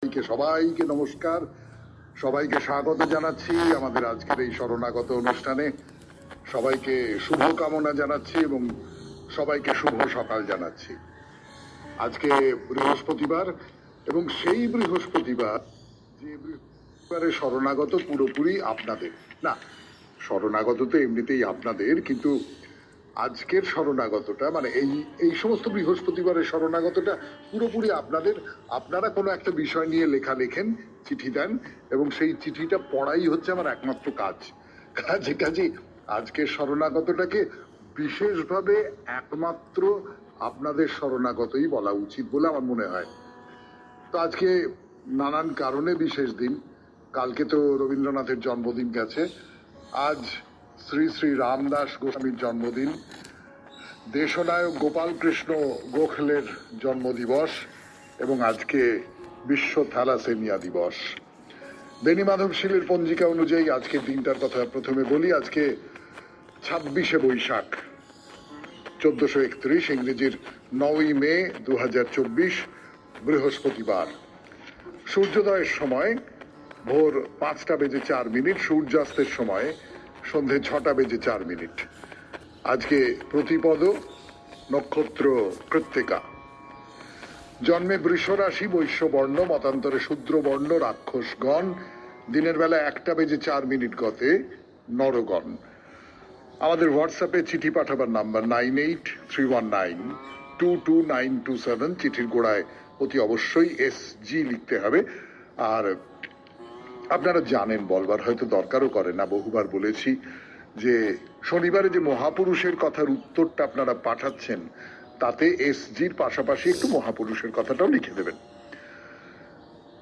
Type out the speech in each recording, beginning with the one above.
সবাইকে নমস্কার, সবাইকে স্বাগত জানাচ্ছি আমাদের আজকের এই শরণাগত অনুষ্ঠানে। সবাইকে শুভ কামনা জানাচ্ছি এবং সবাইকে শুভ সকাল জানাচ্ছি। আজকে বৃহস্পতিবার এবং সেই বৃহস্পতিবার যে বৃহস্পতিবারের শরণাগত পুরোপুরি আপনাদের না, শরণাগত তো এমনিতেই আপনাদের, কিন্তু আজকের শরণাগতটা মানে এই সমস্ত বৃহস্পতিবারের শরণাগতটা পুরোপুরি আপনাদের। আপনারা কোনো একটা বিষয় নিয়ে লেখা লেখেন, চিঠি দেন এবং সেই চিঠিটা পড়াই হচ্ছে আমার একমাত্র কাজ। কাজে আজকের শরণাগতটাকে বিশেষভাবে একমাত্র আপনাদের শরণাগতই বলা উচিত বলে আমার মনে হয়। তো আজকে নানান কারণে বিশেষ দিন। কালকে তো রবীন্দ্রনাথের জন্মদিন গেছে, আজ শ্রী শ্রী রামদাস গোস্বামীর জন্মদিন, দেশনায়ক গোপাল কৃষ্ণ গোখলের জন্মদিবস এবং আজকে বিশ্ব থ্যালাসেমিয়া দিবস। বেনি মাধবশীলের পঞ্জিকা অনুযায়ী আজকের দিনটার কথা প্রথমে বলি। আজকে 26শে বৈশাখ 1431, ইংরেজির 9ই মে 2024, বৃহস্পতিবার। সূর্যোদয়ের সময় ভোর 5:04, সূর্যাস্তের সময় সন্ধে 6:04। আজকে প্রতিপদ, নক্ষত্র কৃত্তিকা। জন্মে বৃষরাশি, বৈশ্যবর্ণ, মতান্তরে শূদ্রবর্ণ, রাক্ষসগণ। দিনের বেলা 1:04 গতে নরগণ। আমাদের হোয়াটসঅ্যাপে চিঠি পাঠাবার নাম্বার 9831922927। চিঠির গোড়ায় অতি অবশ্যই SG লিখতে হবে। আর আপনারা জানেন, বলবার হয়তো দরকারও করে না, বহুবার বলেছি যে শনিবারে যে মহাপুরুষের কথার উত্তরটা আপনারা পাঠাচ্ছেন তাতে SGর পাশাপাশি একটু মহাপুরুষের কথাটাও লিখে দেবেন।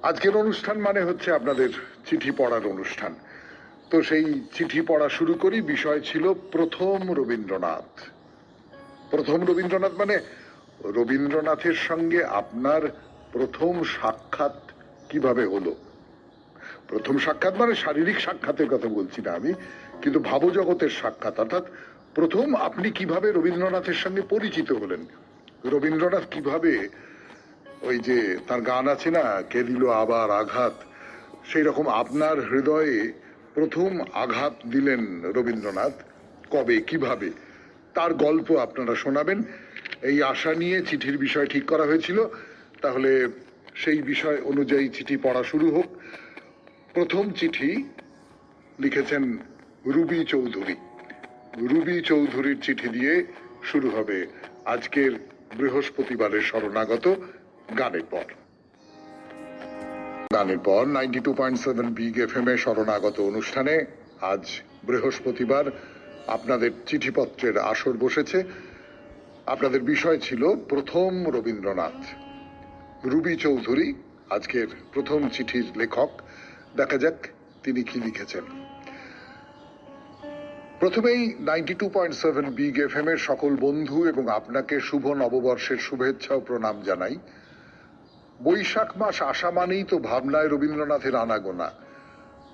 আজকের অনুষ্ঠান মানে হচ্ছে আপনাদের চিঠি পড়ার অনুষ্ঠান। তো সেই চিঠি পড়া শুরু করি। বিষয় ছিল প্রথম রবীন্দ্রনাথ। প্রথম রবীন্দ্রনাথ মানে রবীন্দ্রনাথের সঙ্গে আপনার প্রথম সাক্ষাৎ কিভাবে হলো। প্রথম সাক্ষাৎ মানে শারীরিক সাক্ষাতের কথা বলছি না আমি, কিন্তু ভাবজগতের সাক্ষাৎ, অর্থাৎ প্রথম আপনি কিভাবে রবীন্দ্রনাথের সঙ্গে পরিচিত হলেন। রবীন্দ্রনাথ কিভাবে, ওই যে তার গান আছে না, কে দিল আবার আঘাত, সেই রকম আপনার হৃদয়ে প্রথম আঘাত দিলেন রবীন্দ্রনাথ, কবে কিভাবে, তার গল্প আপনারা শোনাবেন এই আশা নিয়ে চিঠির বিষয় ঠিক করা হয়েছিল। তাহলে সেই বিষয় অনুযায়ী চিঠি পড়া শুরু হোক। প্রথম চিঠি লিখেছেন রুবি চৌধুরী। রুবি চৌধুরীর চিঠি দিয়ে শুরু হবে আজকের বৃহস্পতিবারের শরণাগত গানের পর। 92.7 বিগ FM এ শরণাগত অনুষ্ঠানে আজ বৃহস্পতিবার আপনাদের চিঠিপত্রের আসর বসেছে। আপনাদের বিষয় ছিল প্রথম রবীন্দ্রনাথ। রুবি চৌধুরী আজকের প্রথম চিঠির লেখক। দেখা যাক তিনি কি লিখেছেন। প্রথমেই 92.7 বিগ FM এর সকল বন্ধু এবং আপনাকে শুভ নববর্ষের শুভেচ্ছা ও প্রণাম জানাই। বৈশাখ মাস আসা মানেই তো ভাবনায় রবীন্দ্রনাথের আনাগোনা।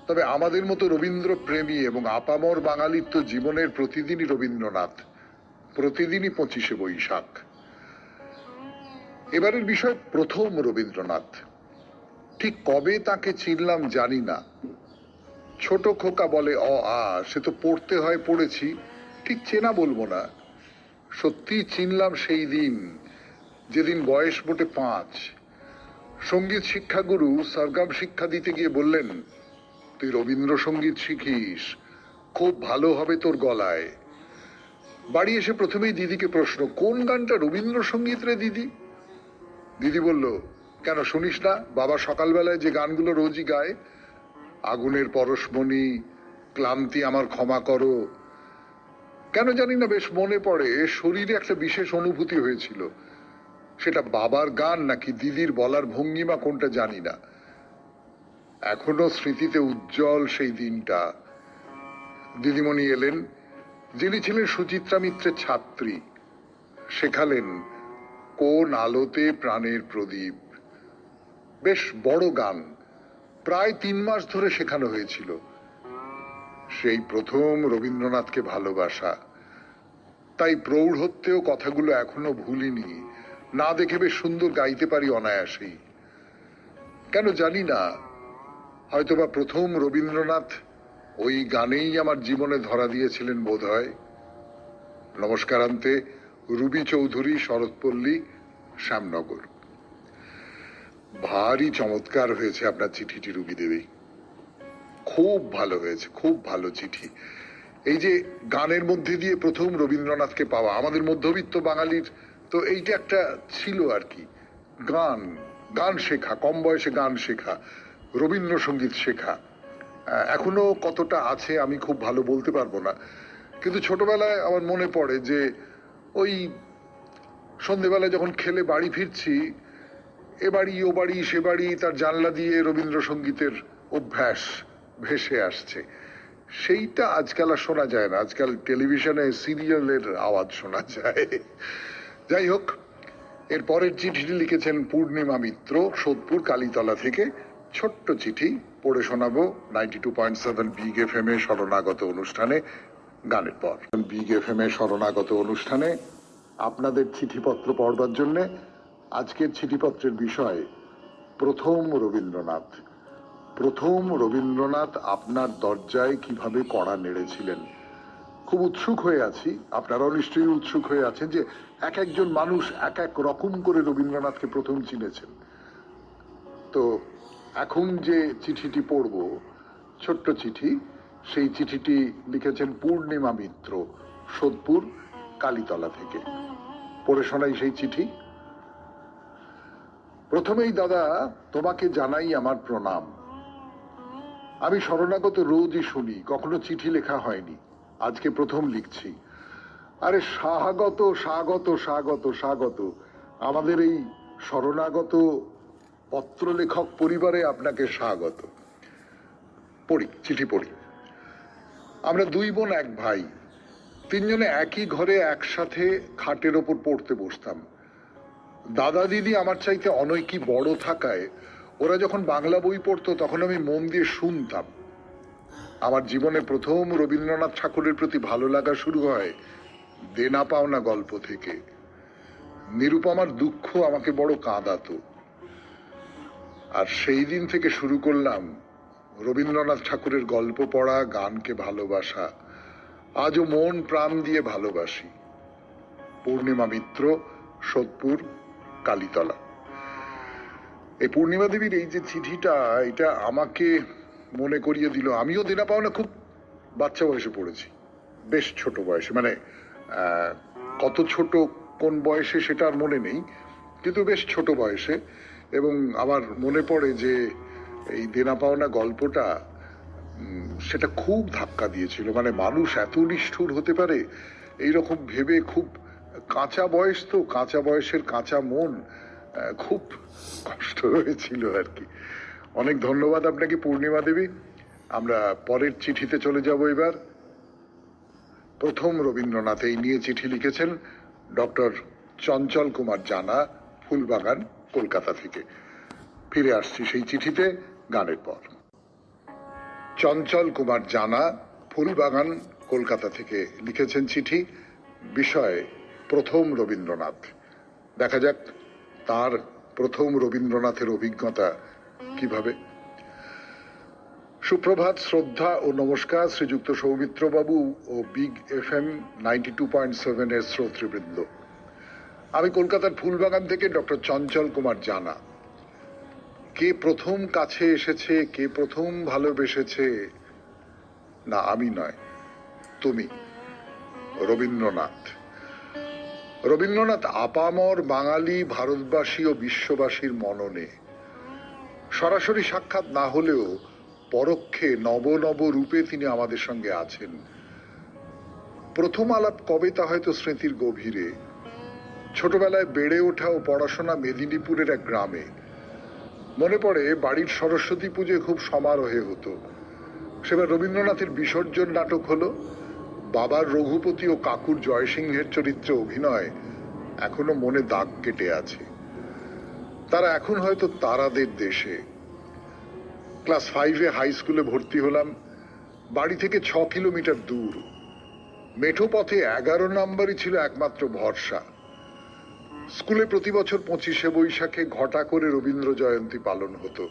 তবে আমাদের মতো রবীন্দ্র প্রেমী এবং আপামর বাঙালির তো জীবনের প্রতিদিনই রবীন্দ্রনাথ, প্রতিদিনই 25শে বৈশাখ। এবারের বিষয় প্রথম রবীন্দ্রনাথ। ঠিক কবে তাকে চিনলাম জানি না। ছোট খোকা বলে অ আ, সে তো পড়তে হয়, পড়েছি, ঠিক চেনা বলবো না। সত্যি চিনলাম সেই দিন যেদিন বয়স মোটে 5। সঙ্গীত শিক্ষাগুরু সরগম শিক্ষা দিতে গিয়ে বললেন, তুই রবীন্দ্রসঙ্গীত শিখিস, খুব ভালো হবে তোর গলায়। বাড়ি এসে প্রথমেই দিদিকে প্রশ্ন, কোন গানটা রবীন্দ্রসঙ্গীত রে দিদি? দিদি বলল, কেন শুনিস না, বাবা সকালবেলায় যে গানগুলো রোজই গায়, আগুনের পরশমণি, ক্লান্তি আমার ক্ষমা করো। কেন জানি না বেশ মনে পড়ে, শরীরে একটা বিশেষ অনুভূতি হয়েছিল। সেটা বাবার গান নাকি দিদির বলার ভঙ্গিমা কোনটা জানি না। এখনো স্মৃতিতে উজ্জ্বল সেই দিনটা। দিদিমণি এলেন, যিনি ছিলেন সুচিত্রা মিত্রের ছাত্রী। শেখালেন কোন আলোতে প্রাণের প্রদীপ। বেশ বড় গান, প্রায় 3 মাস ধরে শেখানো হয়েছিল। সেই প্রথম রবীন্দ্রনাথকে ভালোবাসা, তাই প্রৌঢ়ত্বেও কথাগুলো এখনো ভুলিনি। না দেখে বেশ সুন্দর গাইতে পারি অনায়াসেই। কেন জানি না, হয়তোবা প্রথম রবীন্দ্রনাথ ওই গানেই আমার জীবনে ধরা দিয়েছিলেন বোধ হয়। নমস্কারান্তে, রুবি চৌধুরী, শরৎপল্লী, শ্যামনগর। ভারী চমৎকার হয়েছে আপনার চিঠিটি রুবি দেবী, খুব ভালো হয়েছে, খুব ভালো চিঠি। এই যে গানের মধ্যে দিয়ে প্রথম রবীন্দ্রনাথকে পাওয়া, আমাদের মধ্যবিত্ত বাঙালির তো এইটা একটা ছিল আর কি, গান গান শেখা, কম বয়সে গান শেখা, রবীন্দ্রসঙ্গীত শেখা। এখনো কতটা আছে আমি খুব ভালো বলতে পারবো না, কিন্তু ছোটবেলায় আমার মনে পড়ে যে ওই সন্ধেবেলায় যখন খেলে বাড়ি ফিরছি, এ বাড়ি ও বাড়ি সে বাড়ি, তার জানলা দিয়ে রবীন্দ্রসঙ্গীতের অভ্যাস ভেসে আসছে। সেইটা আজকাল আর শোনা যায় না, আজকাল টেলিভিশনে সিরিয়ালের আওয়াজ শোনা যায়। যাই হোক, এর পরের চিঠিটি লিখেছেন পূর্ণিমা মিত্র, সোদপুর কালীতলা থেকে। ছোট্ট চিঠি পড়ে শোনাবো 92.7 বিগ এফএম এ শরণাগত অনুষ্ঠানে, গানের পর। বিগ এফএম এ শরণাগত অনুষ্ঠানে আপনাদের চিঠিপত্র পড়বার জন্যে আজকের চিঠিপত্রের বিষয় প্রথম রবীন্দ্রনাথ। প্রথম রবীন্দ্রনাথ আপনার দরজায় কিভাবে কড়া নেড়েছিলেন, খুব উৎসুক হয়ে আছি। আপনারাও নিশ্চয়ই উৎসুক হয়ে আছেন যে এক একজন মানুষ এক এক রকম করে রবীন্দ্রনাথকে প্রথম চিনেছেন। তো এখন যে চিঠিটি পড়ব, ছোট্ট চিঠি, সেই চিঠিটি লিখেছেন পূর্ণিমা মিত্র, সোদপুর কালীতলা থেকে। পড়ে শোনাই সেই চিঠি। প্রথমেই দাদা, তোমাকে জানাই আমার প্রণাম। আমি শরণাগত রোজই শুনি, কখনো চিঠি লেখা হয়নি, আজকে প্রথম লিখছি। আরে স্বাগত স্বাগত স্বাগত স্বাগত, আমাদের এই শরণাগত পত্রলেখক পরিবারে আপনাকে স্বাগত। পড়ি, চিঠি পড়ি। আমরা দুই বোন এক ভাই, তিনজনে একই ঘরে একসাথে খাটের ওপর পড়তে বসতাম। দাদা দিদি আমার চাইতে অনেকই বড় থাকায় ওরা যখন বাংলা বই পড়তো তখন আমি মন দিয়ে শুনতাম। আমার জীবনে প্রথম রবীন্দ্রনাথ ঠাকুরের প্রতি ভালো লাগা শুরু হয় দেনা পাওনা গল্প থেকে। নিরুপমার দুঃখ আমাকে বড় কাঁদাতো, আর সেই দিন থেকে শুরু করলাম রবীন্দ্রনাথ ঠাকুরের গল্প পড়া, গানকে ভালোবাসা। আজও মন প্রাণ দিয়ে ভালোবাসি। পূর্ণিমা মিত্র, সোদপুর কালীতলা। এই পূর্ণিমা দেবীর এই যে চিঠিটা, এটা আমাকে মনে করিয়ে দিল আমিও দেনা পাওনা খুব বাচ্চা বয়সে পড়েছি, বেশ ছোট বয়সে, মানে কত ছোট কোন বয়সে সেটা আর মনে নেই, কিন্তু বেশ ছোট বয়সে। এবং আমার মনে পড়ে যে এই দেনা পাওনা গল্পটা সেটা খুব ধাক্কা দিয়েছিল। মানে মানুষ এত নিষ্ঠুর হতে পারে এইরকম ভেবে, খুব কাঁচা বয়স তো, কাঁচা বয়সের কাঁচা মন, খুব কষ্ট হয়েছিল আর কি। অনেক ধন্যবাদ আপনাকে পূর্ণিমা দেবী। আমরা পরের চিঠিতে চলে যাব এবার। প্রথম রবীন্দ্রনাথ এই নিয়ে চিঠি লিখেছেন ডক্টর চঞ্চল কুমার জানা, ফুলবাগান, কলকাতা থেকে। ফিরে আসছি সেই চিঠিতে গানের পর। চঞ্চল কুমার জানা, ফুলবাগান, কলকাতা থেকে লিখেছেন চিঠি, বিষয় প্রথম রবীন্দ্রনাথ। দেখা যাক তার প্রথম রবীন্দ্রনাথের অভিজ্ঞতা কিভাবে। সুপ্রভাত, শ্রদ্ধা ও নমস্কার শ্রীযুক্ত সৌমিত্র বাবু ও বিগ এফএম 92.7 এর শ্রোতৃবৃন্দ। আমি কলকাতার ফুলবাগান থেকে ডক্টর চঞ্চল কুমার জানা। কে প্রথম কাছে এসেছে, কে প্রথম ভালোবেসেছে, না আমি নয়, তুমি, রবীন্দ্রনাথ। রবীন্দ্রনাথ আপামর বাঙালি, ভারতবাসী ও বিশ্ববাসীর মননে। সরাসরি সাক্ষাৎ না হলেও পরোক্ষে নব নব রূপে তিনি আমাদের সঙ্গে আছেন। প্রথম আলাপ কবে তা হয়তো স্মৃতির গভীরে। ছোটবেলায় বেড়ে ওঠা ও পড়াশোনা মেদিনীপুরের এক গ্রামে। মনে পড়ে বাড়ির সরস্বতী পুজো খুব সমারোহে হতো। সেবার রবীন্দ্রনাথের বিসর্জন নাটক হলো। বাবার রঘুপতি ও কাকুর জয়সিংহের চরিত্রে অভিনয় এখনো মনে দাগ কেটে আছে। তারা এখন হয়তো তারাদের দেশে। ক্লাস 5-এ হাই স্কুলে ভর্তি হলাম, বাড়ি থেকে 6 কিলোমিটার দূর। মেঠো পথে 11 নম্বরই ছিল একমাত্র ভরসা। স্কুলে প্রতি বছর 25শে বৈশাখে ঘটা করে রবীন্দ্র জয়ন্তী পালন হতো।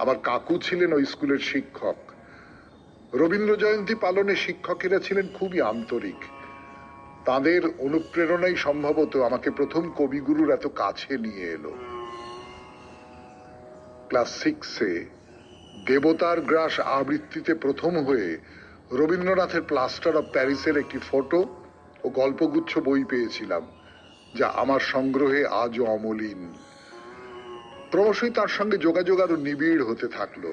আমার কাকু ছিলেন ওই স্কুলের শিক্ষক। রবীন্দ্র জয়ন্তী পালনে শিক্ষকেরা ছিলেন খুবই আন্তরিক। তাদের অনুপ্রেরণাই সম্ভবত আমাকে প্রথম কবিগুরুর এত কাছে নিয়ে এলো। ক্লাস 6-এ দেবতার গ্রাস আবৃত্তিতে প্রথম হয়ে রবীন্দ্রনাথের প্লাস্টার অফ প্যারিসের একটি ফটো ও গল্পগুচ্ছ বই পেয়েছিলাম, যা আমার সংগ্রহে আজও অমলিন। ক্রমশই তার সঙ্গে যোগাযোগ আরো নিবিড় হতে থাকলো।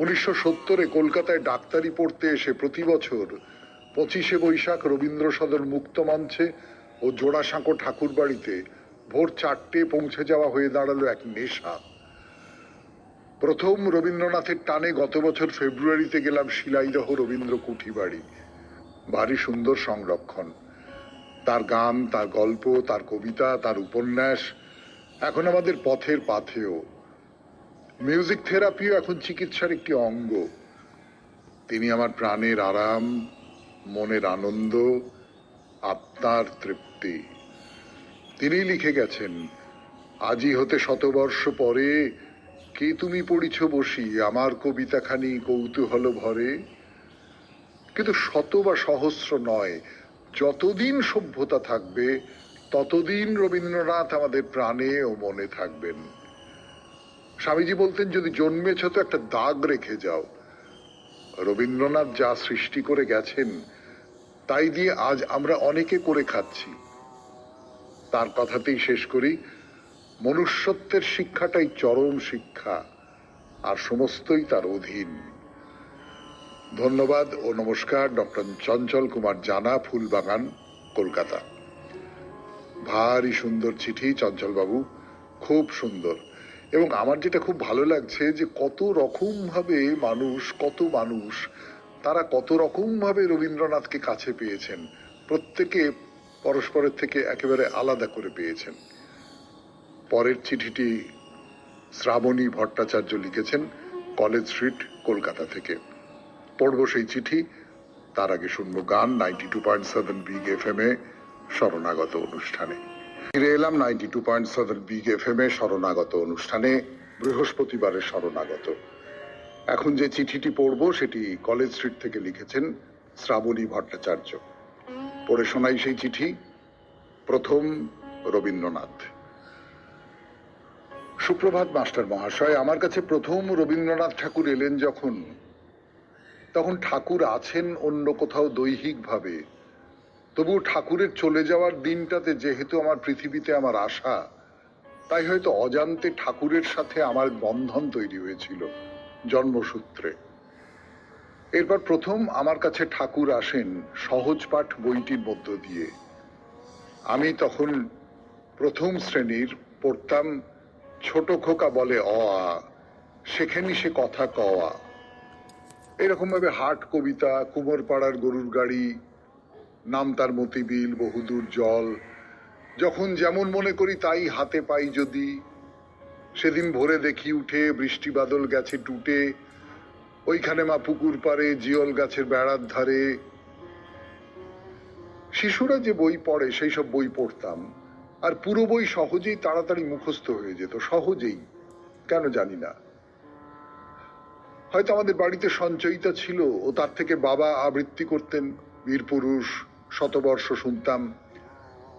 1970-এ কলকাতায় ডাক্তারি পড়তে এসে প্রতি বছর 25শে বৈশাখ রবীন্দ্র সদন মুক্ত মঞ্চে ও জোড়াসাঁকো ঠাকুর বাড়িতে ভোর 4টে পৌঁছে যাওয়া হয়ে দাঁড়ালো এক নেশা। প্রথম রবীন্দ্রনাথের টানে গত বছর ফেব্রুয়ারিতে গেলাম শিলাইদহ রবীন্দ্র কুঠি বাড়ি। ভারী সুন্দর সংরক্ষণ। তার গান, তার গল্প, তার কবিতা, তার উপন্যাস এখন আমাদের পথের পাথেয়। মিউজিক থেরাপিও এখন চিকিৎসার একটি অঙ্গ। তিনি আমার প্রাণের আরাম, মনের আনন্দ, আত্মার তৃপ্তি। তিনি লিখে গেছেন, আজি হতে 100 বর্ষ পরে কে তুমি পড়িছ বসি আমার কবিতাখানি কৌতূহল ভরে। কিন্তু 100 বা সহস্র নয়, যতদিন সভ্যতা থাকবে ততদিন রবীন্দ্রনাথ আমাদের প্রাণে ও মনে থাকবেন। স্বামীজি বলতেন, যদি জন্মেছ তো একটা দাগ রেখে যাও। রবীন্দ্রনাথ যা সৃষ্টি করে গেছেন তাই দিয়ে আজ আমরা অনেকে করে খাচ্ছি। তার কথাতেই শেষ করি, মনুষ্যত্বের শিক্ষাটাই চরম শিক্ষা, আর সমস্তই তার অধীন। ধন্যবাদ ও নমস্কার। ডক্টর চঞ্চল কুমার জানা, ফুলবাগান, কলকাতা। ভারী সুন্দর চিঠি চঞ্চল বাবু, খুব সুন্দর। এবং আমার যেটা খুব ভালো লাগছে যে কত রকম ভাবে মানুষ তারা কত রকম ভাবে রবীন্দ্রনাথকে কাছে পেয়েছেন। প্রত্যেকে পরস্পরের থেকে একেবারে আলাদা করে পেয়েছেন। পরের চিঠিটি শ্রাবণী ভট্টাচার্য লিখেছেন, কলেজ স্ট্রিট, কলকাতা থেকে। পড়ব সেই চিঠি, তার আগে শুনবো গান 92.7 বিগ এফএম এ শরণাগত অনুষ্ঠানে। ফিরে এলাম 92.7 বিগ এফএম এ শরণাগত অনুষ্ঠানে, বৃহস্পতিবারের শরণাগত। এখন যে চিঠিটি পড়ব সেটি কলেজ স্ট্রিট থেকে লিখেছেন শ্রাবণী ভট্টাচার্য। পড়ে শোনাই সেই চিঠি। প্রথম রবীন্দ্রনাথ। সুপ্রভাত মাস্টার মহাশয়। আমার কাছে প্রথম রবীন্দ্রনাথ ঠাকুর এলেন তখন ঠাকুর আছেন অন্য কোথাও দৈহিকভাবে। তবু ঠাকুরের চলে যাওয়ার দিনটাতে যেহেতু আমার পৃথিবীতে আমার আশা, তাই হয়তো অজান্তে ঠাকুরের সাথে আমার বন্ধন তৈরি হয়েছিল জন্মসূত্রে। এরপর প্রথম আমার কাছে ঠাকুর আসেন সহজ পাঠ বইটির মধ্য দিয়ে। আমি তখন প্রথম শ্রেণীর, পড়তাম ছোট খোকা বলে অ আ, সেখানে সে কথা কওয়া। এরকম ভাবে হাট কবিতা, কুমোরপাড়ার গরুর গাড়ি, নাম তার মতিবিল, বহুদূর জল, যখন যেমন মনে করি তাই হাতে পাই যদি, সেদিন ভোরে দেখি উঠে বৃষ্টি বাদল গেছে টুটে, ওইখানে মা পুকুর পারে জিয়ল গাছের বেড়ার ধারে। শিশুরা যে বই পড়ে সেই সব বই পড়তাম, আর পুরো বই সহজেই তাড়াতাড়ি মুখস্থ হয়ে যেত, সহজেই, কেন জানি না। হয়তো আমাদের বাড়িতে সঞ্চয়িতা ছিল ও তার থেকে বাবা আবৃত্তি করতেন, বীরপুরুষ, শতবর্ষ শুনতাম।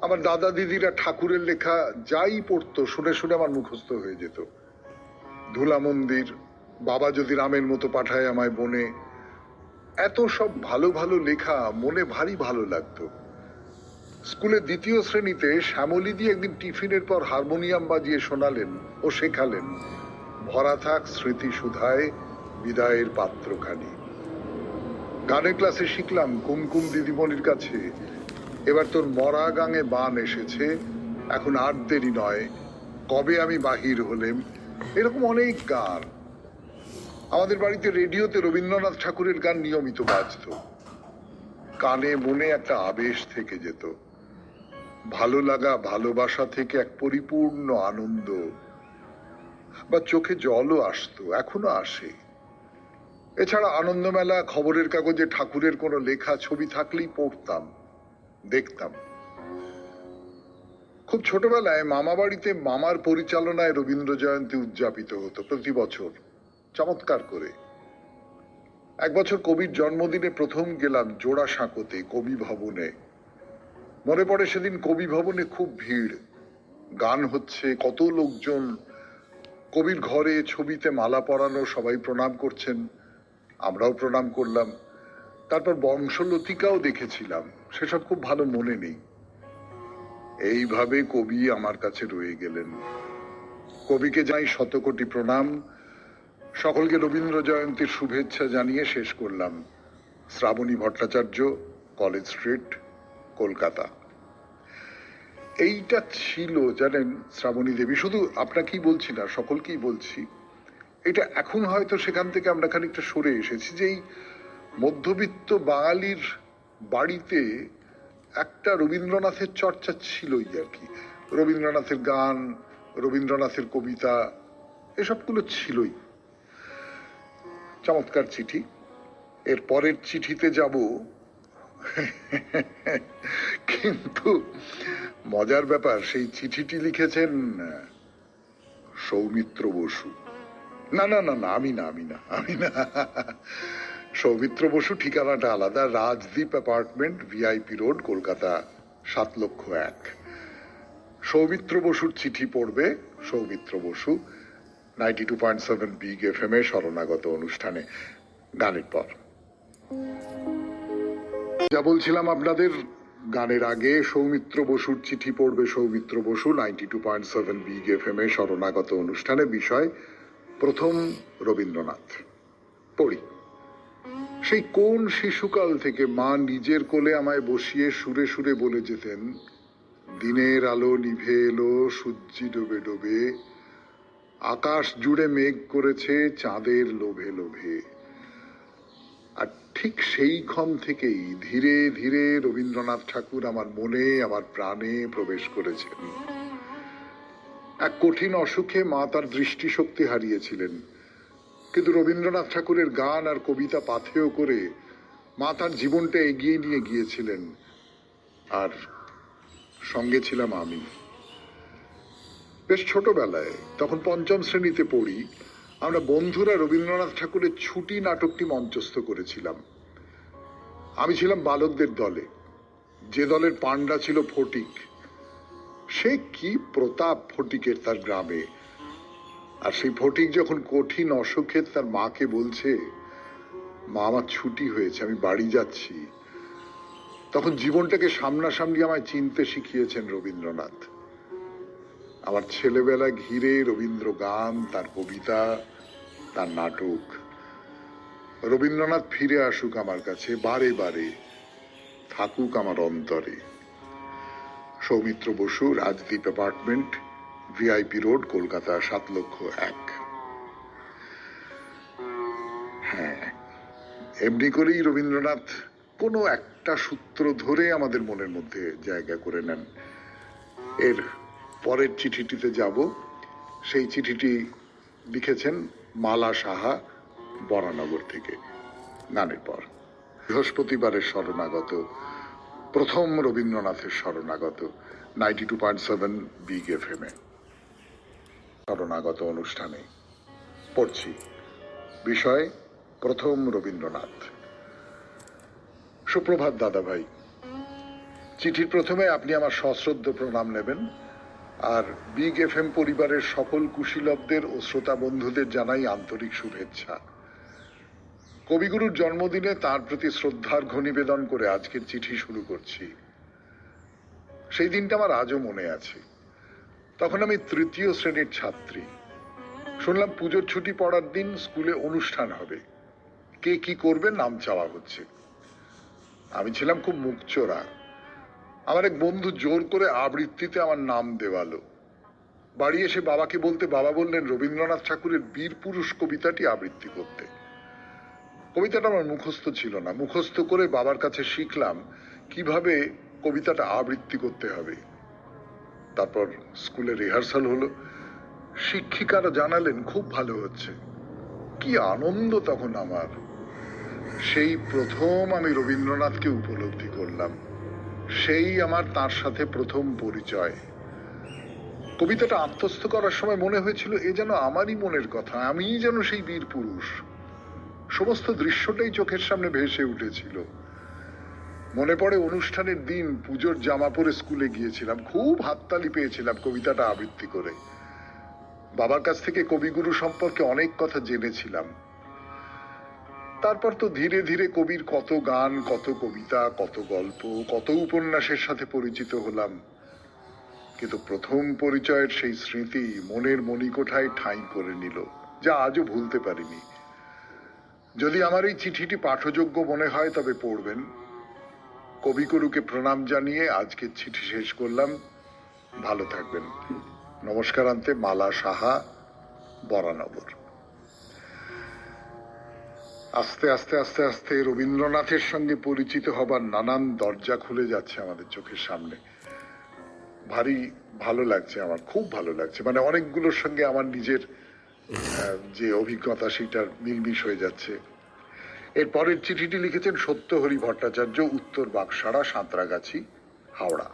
আমার দাদা দিদিরা ঠাকুরের লেখা যাই পড়তো শুনে শুনে আমার মুখস্থ হয়ে যেত। ধুলা মন্দির, বাবা যদি রামের মতো পাঠায় আমায় বনে, এত সব ভালো ভালো লেখা মনে ভারী ভালো লাগতো। স্কুলে 2য় শ্রেণীতে শ্যামলীদি একদিন টিফিনের পর হারমোনিয়াম বাজিয়ে শোনালেন ও শেখালেন, ভরা থাক স্মৃতি সুধায় বিদায়ের পাত্রখানি। গানের ক্লাসে শিখলাম কুমকুম দিদিমণির কাছে, এবার তোর মরা গাঙে বান এসেছে, এখন আর দেরি নয়, কবে আমি বাহির হলেম। এরকম অনেক গান। আমাদের বাড়িতে রেডিওতে রবীন্দ্রনাথ ঠাকুরের গান নিয়মিত বাজত। কানে মনে একটা আবেশ থেকে যেত, ভালো লাগা, ভালোবাসা থেকে এক পরিপূর্ণ আনন্দ, বা চোখে জলও আসতো, এখনো আসে। এছাড়া আনন্দমেলা, খবরের কাগজে ঠাকুরের কোনো লেখা ছবি থাকলেই পড়তাম, দেখতাম। খুব ছোটবেলায় মামা বাড়িতে মামার পরিচালনায় রবীন্দ্র জয়ন্তী উদযাপিত হতো প্রতি বছর চমৎকার করে। এক বছর কবির জন্মদিনে প্রথম গেলাম জোড়াসাঁকোতে কবি ভবনে। মনে পড়ে সেদিন কবি ভবনে খুব ভিড়, গান হচ্ছে, কত লোকজন, কবির ঘরে ছবিতে মালা পরানো, সবাই প্রণাম করছেন, আমরাও প্রণাম করলাম। তারপর বংশলতিকাও দেখেছিলাম, সেসব খুব ভালো মনে নেই। এইভাবে কবি আমার কাছে রয়ে গেলেন। কবিকে জানাই শতকোটি প্রণাম, সকলকে রবীন্দ্র জয়ন্তীর শুভেচ্ছা জানিয়ে শেষ করলাম। Srabani Bhattacharya, College Street, Kolkata. এইটা ছিল, জানেন শ্রাবণী দেবী, শুধু আপনাকেই বলছি না, সকলকেই বলছি, এটা এখন হয়তো সেখান থেকে আমরা খানিকটা সরে এসেছি, যে এই মধ্যবিত্ত বাঙালির বাড়িতে একটা রবীন্দ্রনাথের চর্চা ছিলই আর কি। রবীন্দ্রনাথের গান, রবীন্দ্রনাথের কবিতা, এসবগুলো ছিলই। চমৎকার চিঠি। এর পরের চিঠিতে যাব, কিন্তু মজার ব্যাপার, সেই চিঠিটি লিখেছেন সৌমিত্র বসু। না না না না, আমি না। সৌমিত্র বসু ঠিকানাটা আলাদা, Rajdeep apartment, VIP road, Kolkata 7,01,000। Soumitra বসুর চিঠি পড়বে সৌমিত্র বসু, 92.7 বিগ এফএম এ শরণাগত অনুষ্ঠানে, গানের পর। যা বলছিলাম আপনাদের, গানের আগে সৌমিত্র বসুর চিঠি পড়বে সৌমিত্র বসু, 92.7 বিগ এফএম এ শরণাগত অনুষ্ঠানে। বিষয় প্রথম রবীন্দ্রনাথ। পড়ি। সেই কোন শিশুকাল থেকে মা নিজের কোলে আমায় বসিয়ে সুরে সুরে বলে যেতেন, দিনের আলো নিভে এলো, সূর্যি ডোবে ডোবে, আকাশ জুড়ে মেঘ করেছে চাঁদের লোভে লোভে। আর ঠিক সেইক্ষণ থেকেই ধীরে ধীরে রবীন্দ্রনাথ ঠাকুর আমার মনে, আমার প্রাণে প্রবেশ করেছেন। এক কঠিন অসুখে মা তার দৃষ্টিশক্তি হারিয়েছিলেন, কিন্তু রবীন্দ্রনাথ ঠাকুরের গান আর কবিতা পাথেয় করে মা তার জীবনটা এগিয়ে নিয়ে গিয়েছিলেন, আর সঙ্গে ছিলাম আমি। বেশ ছোটবেলায়, তখন পঞ্চম শ্রেণীতে পড়ি, আমরা বন্ধুরা রবীন্দ্রনাথ ঠাকুরের ছুটি নাটকটি মঞ্চস্থ করেছিলাম। আমি ছিলাম বালকদের দলে, যে দলের পান্ডা ছিল ফটিক। সে কি প্রতাপ ফটিকের তার গ্রামে। আর সেই ফটিক যখন কঠিন অসুখে তার মাকে বলছে, মা আমার ছুটি হয়েছে, আমি বাড়ি যাচ্ছি, তখন জীবনটাকে সামনাসামনি আমায় চিনতে শিখিয়েছেন রবীন্দ্রনাথ। আমার ছেলেবেলা ঘিরে রবীন্দ্র গান, তার কবিতা, তার নাটক। রবীন্দ্রনাথ ফিরে আসুক আমার কাছে, বারে বারে থাকুক আমার অন্তরে। Soumitra Basu, Rajdeep apartment, VIP road, Kolkata 7,01,000। হ্যাঁ, এমনি করেই রবীন্দ্রনাথ কোনো একটা সূত্র ধরে আমাদের মনের মধ্যে জায়গা করে নেন। এর পরের চিঠিটিতে যাব। সেই চিঠিটি লিখেছেন মালা সাহা, বরানগর থেকে। গানের পর। বৃহস্পতিবারের শরণাগত, প্রথম রবীন্দ্রনাথের শরণাগত, 92.7 বিগ এফএম এ শরণাগত অনুষ্ঠানে পড়ছি। বিষয় প্রথম রবীন্দ্রনাথ। সুপ্রভাত দাদা ভাই। চিঠির প্রথমে আপনি আমার সশ্রদ্ধ প্রণাম নেবেন, আর বিগ এফএম পরিবারের সকল কুশীলবদের ও শ্রোতা বন্ধুদের জানাই আন্তরিক শুভেচ্ছা। কবিগুরুর জন্মদিনে তার প্রতি শ্রদ্ধার্ঘ্য নিবেদন করে আজকের চিঠি শুরু করছি। সেই দিনটা আমার আজও মনে আছে। তখন আমি 3য় শ্রেণীর ছাত্রী। শুনলাম পুজোর ছুটি পড়ার দিন স্কুলে অনুষ্ঠান হবে, কে কি করবে নাম চাওয়া হচ্ছে। আমি ছিলাম খুব মুখচোরা। আমার এক বন্ধু জোর করে আবৃত্তিতে আমার নাম দেওয়ালো। বাড়ি এসে বাবাকে বলতে বাবা বললেন রবীন্দ্রনাথ ঠাকুরের বীর পুরুষ কবিতাটি আবৃত্তি করতে। কবিতাটা আমার মুখস্থ ছিল না, মুখস্থ করে বাবার কাছে শিখলাম কিভাবে কবিতাটা আবৃত্তি করতে হবে। তারপর স্কুলে রিহার্সাল হলো, শিক্ষিকারা জানালেন খুব ভালো হচ্ছে। কি আনন্দ তখন আমার। সেই প্রথম আমি রবীন্দ্রনাথকে উপলব্ধি করলাম, সেই আমার তার সাথে প্রথম পরিচয়। কবিতাটা আত্মস্থ করার সময় মনে হয়েছিল এ যেন আমারই মনের কথা, আমিই যেন সেই বীর পুরুষ। সমস্ত দৃশ্যটাই চোখের সামনে ভেসে উঠেছিল। মনে পড়ে অনুষ্ঠানের দিন পুজোর জামা পরে স্কুলে গিয়েছিলাম, খুব হাততালি পেয়েছিলাম কবিতাটা আবৃত্তি করে। বাবার কাছ থেকে কবিগুরু সম্পর্কে অনেক কথা জেনেছিলাম। তারপর তো ধীরে ধীরে কবির কত গান, কত কবিতা, কত গল্প, কত উপন্যাসের সাথে পরিচিত হলাম। কিন্তু প্রথম পরিচয়ের সেই স্মৃতি মনের মণিকোঠায় ঠাঁই করে নিল, যা আজও ভুলতে পারিনি। যদি আমার এই চিঠিটি পাঠযোগ্য মনে হয় তবে পড়বেন। কবিগুরুকে প্রণাম জানিয়ে আজকে চিঠি শেষ করলাম। ভালো থাকবেন। নমস্কারান্তে, মালা সাহা, বরানগর। আস্তে আস্তে আস্তে আস্তে রবীন্দ্রনাথের সঙ্গে পরিচিত হবার নানান দরজা খুলে যাচ্ছে আমাদের চোখের সামনে। ভারী ভালো লাগছে, আমার খুব ভালো লাগছে। মানে অনেকগুলোর সঙ্গে আমার নিজের যে অভিজ্ঞতা সেটার মিলমিশ হয়ে যাচ্ছে। এর পরের চিঠিটি লিখেছেন সত্যহরি ভট্টাচার্য, উত্তর বাগসাড়া, সাঁতরাগাছি, হাওড়া।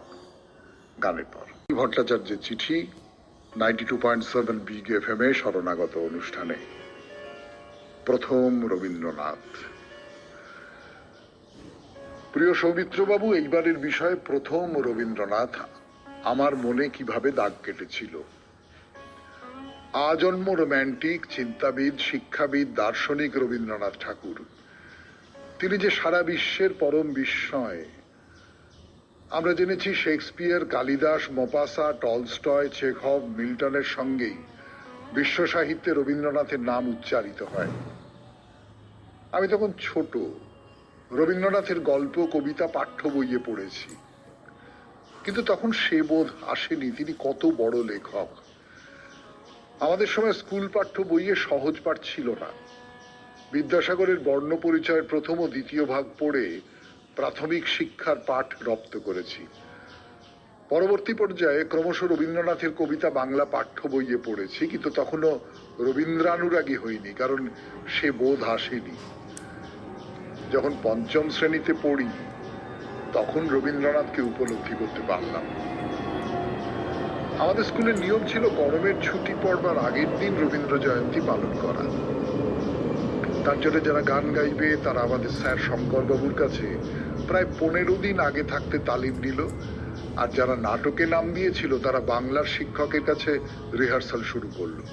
গানের পর ভট্টাচার্যের চিঠি 92.7 বিগ FM এ শরণাগত অনুষ্ঠানে। প্রথম রবীন্দ্রনাথ। প্রিয় সৌমিত্রবাবু, এইবারের বিষয়ে প্রথম রবীন্দ্রনাথ আমার মনে কিভাবে দাগ কেটেছিল। আজন্ম রোম্যান্টিক, চিন্তাবিদ, শিক্ষাবিদ, দার্শনিক রবীন্দ্রনাথ ঠাকুর, তিনি যে সারা বিশ্বের পরম বিস্ময়। আমরা জেনেছি শেক্সপিয়ার, কালিদাস, মোপাসা, টলস্টয়, চেখভ, মিল্টনের সঙ্গেই বিশ্ব সাহিত্যে রবীন্দ্রনাথের নাম উচ্চারিত হয়। আমি তখন ছোট, রবীন্দ্রনাথের গল্প, কবিতা পাঠ্য বইয়ে পড়েছি, কিন্তু তখন সে বোধ আসেনি তিনি কত বড় লেখক। আমাদের সময় স্কুল পাঠ্য বইয়ে সহজ পাঠ ছিল না। বিদ্যাসাগরের বর্ণ পরিচয়ের প্রথম ও দ্বিতীয় ভাগ পড়ে প্রাথমিক শিক্ষার পাঠ রপ্ত করেছি। পরবর্তী পর্যায়ে ক্রমশ রবীন্দ্রনাথের কবিতা বাংলা পাঠ্য বইয়ে পড়েছি, কিন্তু তখনও রবীন্দ্রানুরাগী হইনি, কারণ সে বোধ আসেনি। যখন পঞ্চম শ্রেণীতে পড়ি তখন রবীন্দ্রনাথকে উপলব্ধি করতে পারলাম। আমাদের স্কুলের নিয়ম ছিল গরমের ছুটি পড়বার আগের দিন রবীন্দ্র জয়ন্তী পালন করা। তার জন্য যারা গান গাইবে তারা আমাদের স্যার শঙ্করবাবুর কাছে প্রায় 15 দিন আগে থাকতে তালিম নিল, আর যারা নাটকে নাম দিয়েছিল তারা বাংলার শিক্ষকের কাছে রিহার্সাল শুরু করলো।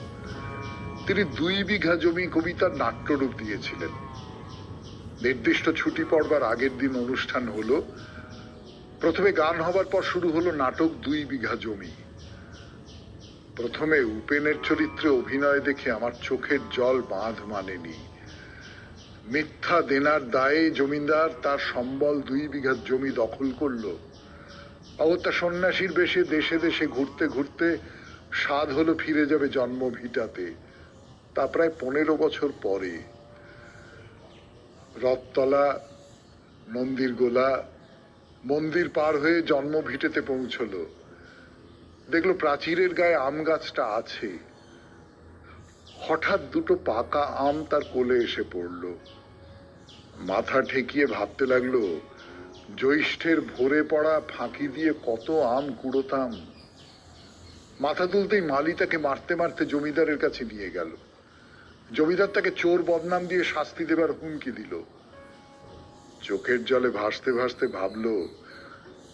তিনি 2 বিঘা জমি কবিতার নাট্যরূপ দিয়েছিলেন। নির্দিষ্ট ছুটি পড়বার আগের দিন অনুষ্ঠান হলো। প্রথমে গান হবার পর শুরু হলো নাটক 2 বিঘা জমি। প্রথমে উপেনের চরিত্রে অভিনয় দেখে আমার চোখের জল বাঁধ মানেনি। মিথ্যা দেনার দায়ে জমিদার তার সম্বল 2 বিঘা জমি দখল করলো। অগত্যা সন্ন্যাসীর বেশে দেশে দেশে ঘুরতে ঘুরতে স্বাদ হলো ফিরে যাবে জন্মভিটাতে। তা প্রায় 15 বছর পরে। রথতলা, নন্দীর গোলা, মন্দির পার হয়ে জন্মভিটেতে পৌঁছলো। দেখলো প্রাচীরের গায়ে আম গাছটা আছে। হঠাৎ 2টো পাকা আম তার কোলে এসে পড়লো। মাথা ঠেকিয়ে ভাবতে লাগলো, জ্যৈষ্ঠের ভোরে পড়া ফাঁকি দিয়ে কত আম কুড়োতাম। মাথা তুলতেই মালি তাকে মারতে মারতে জমিদারের কাছে নিয়ে গেল। জমিদার তাকে চোর বদনাম দিয়ে শাস্তি দেবার হুমকি দিল। চোখের জলে ভাসতে ভাসতে ভাবলো,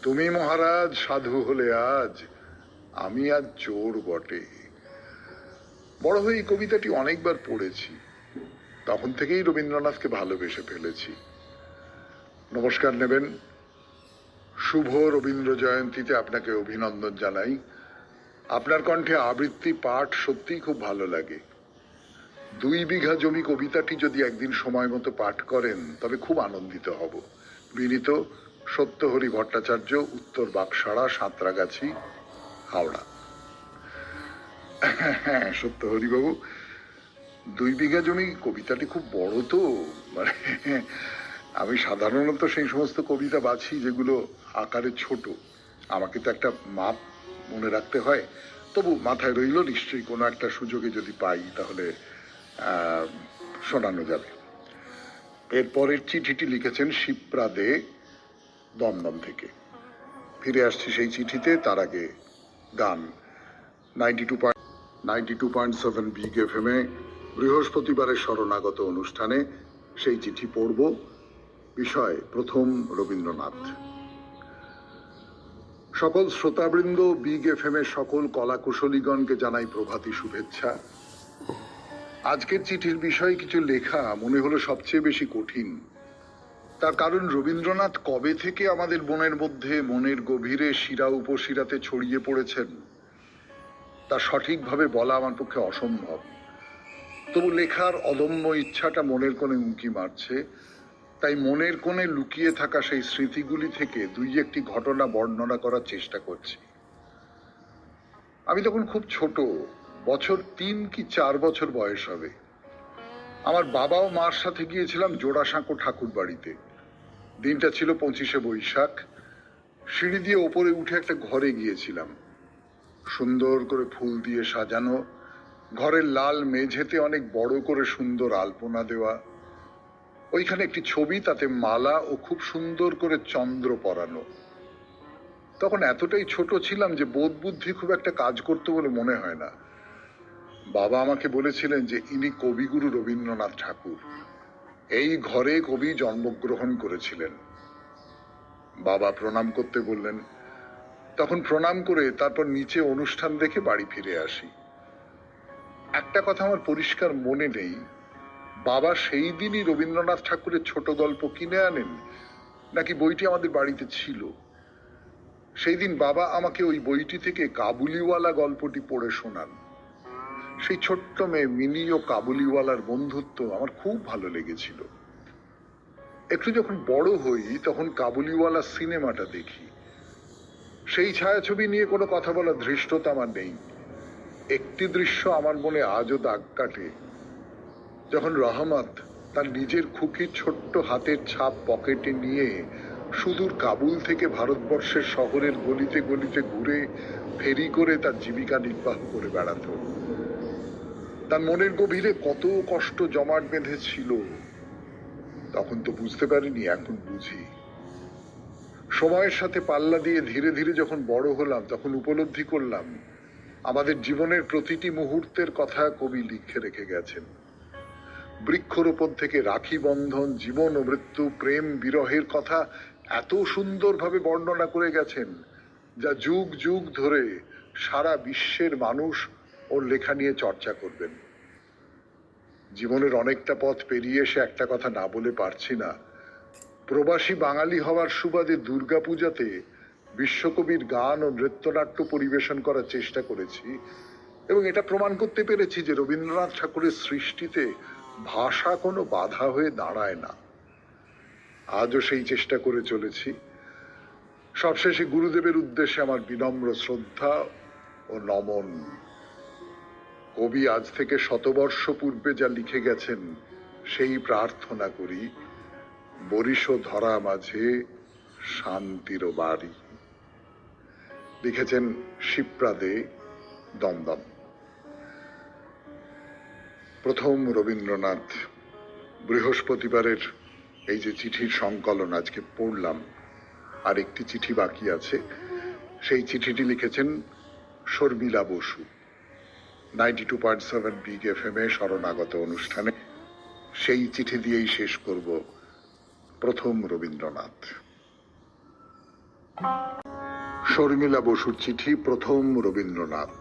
তুমি মহারাজ সাধু হলে আজ, আমি আজ চোর বটে। বড় হয়ে এই কবিতাটি অনেকবার পড়েছি। তখন থেকেই রবীন্দ্রনাথকে ভালোবেসে ফেলেছি। নমস্কার নেবেন। শুভ রবীন্দ্র জয়ন্তীতে আপনাকে অভিনন্দন জানাই। আপনার কণ্ঠে আবৃত্তি পাঠ সত্যিই খুব ভালো লাগে। 2 বিঘা জমি কবিতাটি যদি একদিন সময় মতো পাঠ করেন তবে খুব আনন্দিত হব। বিনীত, সত্যহরি ভট্টাচার্য, উত্তর বাগসাড়া, সাঁতরাগাছি, হাওড়া। হ্যাঁ সত্যহরি বাবু, 2 বিঘা জমি কবিতাটি খুব বড় তো, মানে আমি সাধারণত সেই সমস্ত কবিতা বাছি যেগুলো আকারে ছোট। আমাকে তো একটা মাপ মনে রাখতে হয়। তবু মাথায় রইল, নিশ্চয়ই কোনো একটা সুযোগে যদি পাই তাহলে শোনানো যাবে। এরপরের চিঠিটি লিখেছেন শিপ্রা দে, দমদম থেকে। ফিরে আসছি সেই চিঠিতে, তার আগে গান। 92.7 বিগ এফএম এ বৃহস্পতিবারের শরণাগত অনুষ্ঠানে সেই চিঠি পড়ব। বিষয় প্রথম রবীন্দ্রনাথ। সকল শ্রোতাবৃন্দ, বিগ এফএম এর সকল কলাকুশলীগণকে জানাই প্রভাতী শুভেচ্ছা। আজকের চিঠির বিষয় কিছু লেখা মনে হলো সবচেয়ে বেশি কঠিন। তার কারণ রবীন্দ্রনাথ কবে থেকে আমাদের মনের মধ্যে, মনের গভীরে, শিরা উপশিরাতে ছড়িয়ে পড়েছেন তা সঠিকভাবে বলা আমার পক্ষে অসম্ভব। তবু লেখার অদম্য ইচ্ছাটা মনের কোণে উঁকি মারছে, তাই মনের কোণে লুকিয়ে থাকা সেই স্মৃতিগুলি থেকে দুই একটি ঘটনা বর্ণনা করার চেষ্টা করছি। আমি তখন খুব ছোট, বছর 3 কি 4 বছর বয়স হবে। আমার বাবা ও মার সাথে গিয়েছিলাম জোড়াসাঁকো ঠাকুর বাড়িতে। দিনটা ছিল 25শে বৈশাখ। সিঁড়ি দিয়ে ওপরে উঠে একটা ঘরে গিয়েছিলাম, সুন্দর করে ফুল দিয়ে সাজানো। ঘরের লাল মেঝেতে অনেক বড় করে সুন্দর আলপনা দেওয়া। ওইখানে একটি ছবি, তাতে মালা ও খুব সুন্দর করে চন্দ্র পরানো। তখন এতটাই ছোট ছিলাম যে বোধ বুদ্ধি খুব একটা কাজ করতে বলে মনে হয় না। বাবা আমাকে বলেছিলেন যে ইনি কবিগুরু রবীন্দ্রনাথ ঠাকুর, এই ঘরে কবি জন্মগ্রহণ করেছিলেন। বাবা প্রণাম করতে বললেন। তখন প্রণাম করে তারপর নিচে অনুষ্ঠান দেখে বাড়ি ফিরে আসি। একটা কথা আমার পরিষ্কার মনে নেই, বাবা সেই দিনই রবীন্দ্রনাথ ঠাকুরের ছোট গল্প কিনে আনেন নাকি বইটি আমাদের বাড়িতে ছিল। সেই দিন বাবা আমাকে ওই বইটি থেকে কাবুলিওয়ালা গল্পটি পড়ে শোনান। সেই ছোট্ট মেয়ে মিনি ও কাবুলিওয়ালার বন্ধুত্ব আমার খুব ভালো লেগেছিল। একটু যখন বড় হই তখন কাবুলিওয়ালা সিনেমাটা দেখি। সেই ছায়াছবি নিয়ে কোনো কথা বলার ধৃষ্টতা আমার নেই। একটি দৃশ্য আমার মনে আজও দাগ কাটে। যখন রহমত তার নিজের খুকির ছোট্ট হাতের ছাপ পকেটে নিয়ে সুদূর কাবুল থেকে ভারতবর্ষের শহরের গলিতে গলিতে ঘুরে ফেরি করে তার জীবিকা নির্বাহ করে বেড়াত। তার মনের গভীরে কত কষ্ট জমাট বেঁধেছিল তখন তো বুঝতে পারিনি, এখন বুঝি। সময়ের সাথে পাল্লা দিয়ে ধীরে ধীরে যখন বড় হলাম তখন উপলব্ধি করলাম আমাদের জীবনের প্রতিটি মুহূর্তের কথা কবি লিখে রেখে গেছেন। বৃক্ষরোপণ থেকে রাখি বন্ধন, জীবন ও মৃত্যু, প্রেম বিরহের কথা এত সুন্দরভাবে বর্ণনা করে গেছেন যা যুগ যুগ ধরে সারা বিশ্বের মানুষ ওর লেখা নিয়ে চর্চা করবেন। জীবনের অনেকটা পথ পেরিয়ে এসে একটা কথা না বলে পারছি না। প্রবাসী বাঙালি হওয়ার সুবাদে দুর্গাপূজাতে বিশ্বকবির গান ও নৃত্যনাট্য পরিবেশন করার চেষ্টা করেছি এবং এটা প্রমাণ করতে পেরেছি যে রবীন্দ্রনাথ ঠাকুরের সৃষ্টিতে ভাষা কোনো বাধা হয়ে দাঁড়ায় না। আজও সেই চেষ্টা করে চলেছি। সবশেষে গুরুদেবের উদ্দেশ্যে আমার বিনম্র শ্রদ্ধা ও নমন। কবি আজ থেকে 100 বর্ষ পূর্বে যা লিখে গেছেন সেই প্রার্থনা করি, বরিশ ধরা মাঝে শান্তির বাড়ি। লিখেছেন শিপ্রা দে, দমদম। প্রথম রবীন্দ্রনাথ। বৃহস্পতিবারের এই যে চিঠির সংকলন আজকে পড়লাম, আর একটি চিঠি বাকি আছে। সেই চিঠিটি লিখেছেন শর্মিলা বসু। 92.7 বিগ এফএম এ শরণাগত অনুষ্ঠানে সেই চিঠি দিয়েই শেষ করব প্রথম রবীন্দ্রনাথ। শর্মিলা বসুর চিঠি, প্রথম রবীন্দ্রনাথ।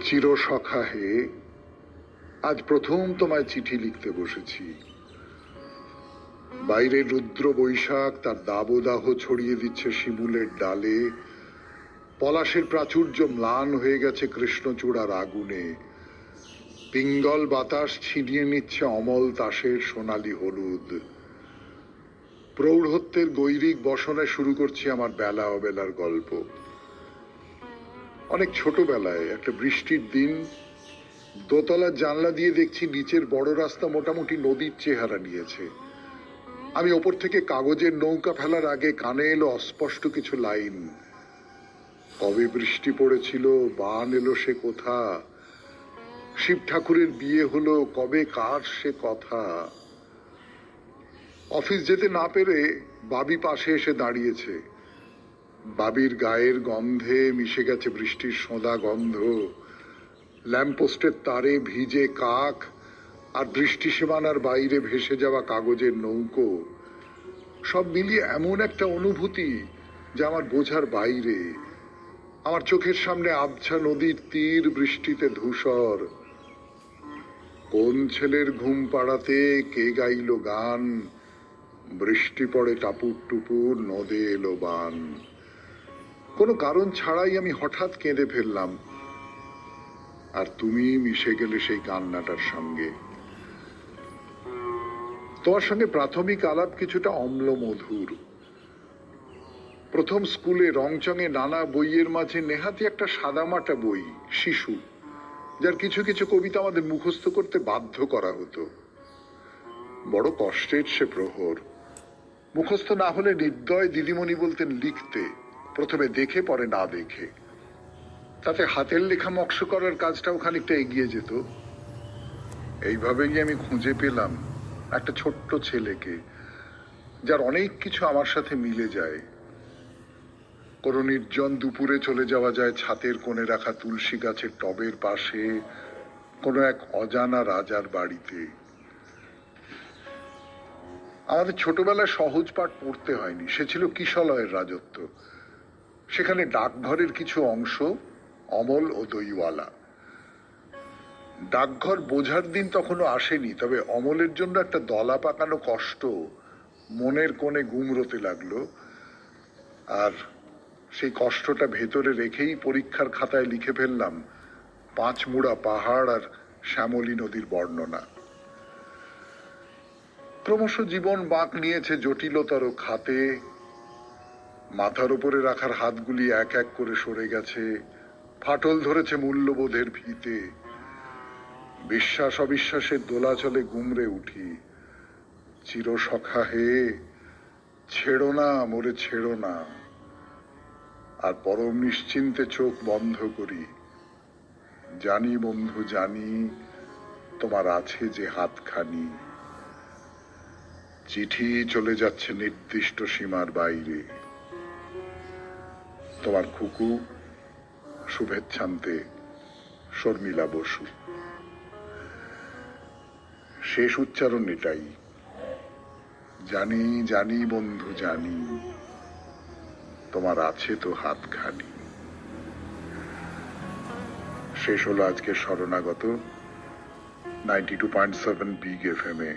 চিরসখা হে, আজ প্রথম তোমায় চিঠি লিখতে বসেছি। বাইরে রুদ্র বৈশাখ তার দাবদাহ ছড়িয়ে দিচ্ছে শিমুলের ডালে। পলাশের প্রাচুর্য ম্লান হয়ে গেছে কৃষ্ণচূড়ার আগুনে। পিঙ্গল বাতাস ছিনিয়ে নিচ্ছে অমল তাসের সোনালি হলুদ। প্রৌঢ়ত্বের গৈরিক বসনে শুরু করছি আমার বেলা অবেলার গল্প। অনেক ছোটবেলায় একটা বৃষ্টির দিন দোতলার জানলা দিয়ে দেখছি নিচের বড় রাস্তা মোটামুটি নদীর চেহারা নিয়েছে। আমি ওপর থেকে কাগজের নৌকা ফেলার আগে কানে এলো অস্পষ্ট কিছু লাইন। কবে বৃষ্টি পড়েছিল, বান এলো সে কোথা, শিব ঠাকুরের বিয়ে হলো কবে, কার সে কথা। অফিস যেতে না পেরে বাবি পাশে এসে দাঁড়িয়েছে। বাবির গায়ের গন্ধে মিশে গেছে বৃষ্টির সোঁদা গন্ধ, ল্যাম্পপোস্টের তারে ভিজে কাক, আর দৃষ্টি সীমানার বাইরে ভেসে যাওয়া কাগজের নৌকো, সব মিলিয়ে এমন একটা অনুভূতি যা আমার বোঝার বাইরে। আমার চোখের সামনে আবছা নদীর তীর, বৃষ্টিতে ধূসর। কোন ছেলের ঘুম পাড়াতে কে গাইল গান, বৃষ্টি পড়ে টাপুর টুপুর, নদে এলো বান। কোনো কারণ ছাড়াই আমি হঠাৎ কেঁদে ফেললাম, আর তুমি মিশে গেলে সেই কান্নাটার সঙ্গে। তোমার সঙ্গে প্রাথমিক আলাপ কিছুটা অম্ল মধুর। প্রথম স্কুলে রংচঙে নানা বইয়ের মাঝে নেহাতি একটা সাদামাটা বই, শিশু, যার কিছু কিছু কবিতা আমাদের মুখস্থ করতে বাধ্য করা হতো। বড় কষ্টের সে প্রহর। মুখস্থ না হলে নির্দয় দিদিমণি বলতেন লিখতে, প্রথমে দেখে পরে না দেখে। তাতে হাতের লেখা মক্স করার কাজটাও খানিকটা এগিয়ে যেত। এইভাবেই আমি খুঁজে পেলাম একটা ছোট্ট ছেলেকে, যার অনেক কিছু আমার সাথে মিলে যায়। কোনো নির্জন দুপুরে চলে যাওয়া যায় ছাতের কোণে রাখা তুলসী গাছের টবের পাশে, কোনো এক অজানা রাজার বাড়িতে। আমাদের ছোটবেলায় সহজ পাঠ পড়তে হয়নি, সে ছিল কিশলয়ের রাজত্ব। সেখানে ডাকঘরের কিছু অংশ, অমল ও দইওয়ালা। ডাকঘর বোঝার দিন তখনও আসেনি, তবে অমলের জন্য একটা দলা পাকানো কষ্ট মনের কোণে গুমড়োতে লাগলো। আর সেই কষ্টটা ভেতরে রেখেই পরীক্ষার খাতায় লিখে ফেললাম পাঁচমুড়া পাহাড় আর শ্যামলী নদীর বর্ণনা। ক্রমশ জীবন বাঁক নিয়েছে জটিলতর খাতে। মাথার উপরে রাখার হাতগুলি এক এক করে সরে গেছে, ফাটল ধরেছে মূল্যবোধের ভিতে। বিশ্বাস অবিশ্বাসের দোলাচলে গুমরে উঠি। চিরসখা হে, ছেড়ো না মোরে ছেড়ো না। আর পরম নিশ্চিন্তে চোখ বন্ধ করি। জানি বন্ধু জানি, তোমার আছে যে হাতখানি। চিঠি চলে যাচ্ছে নির্দিষ্ট সীমার বাইরে। তোমার খুকু, শুভেচ্ছান্তে, শর্মিলা বসু। শেষ উচ্চারণ এটাই, জানি জানি বন্ধু জানি, তোমার আছে তো হাতখানি। শেষ হলো আজকের শরণাগত 92.7 বিগ FM এ।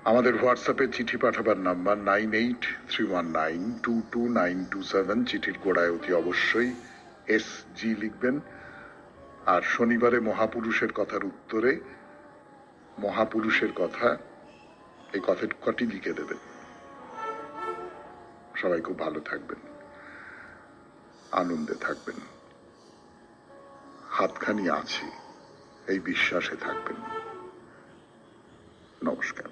আমাদের হোয়াটসঅ্যাপে চিঠি পাঠাবার নাম্বার 9831922927। চিঠির গোড়ায় অতি অবশ্যই SG লিখবেন। আর শনিবারে মহাপুরুষের কথার উত্তরে মহাপুরুষের কথা, এই কটি লিখে দেবেন। সবাই খুব ভালো থাকবেন, আনন্দে থাকবেন, হাতখানি আছে এই বিশ্বাসে থাকবেন। নমস্কার।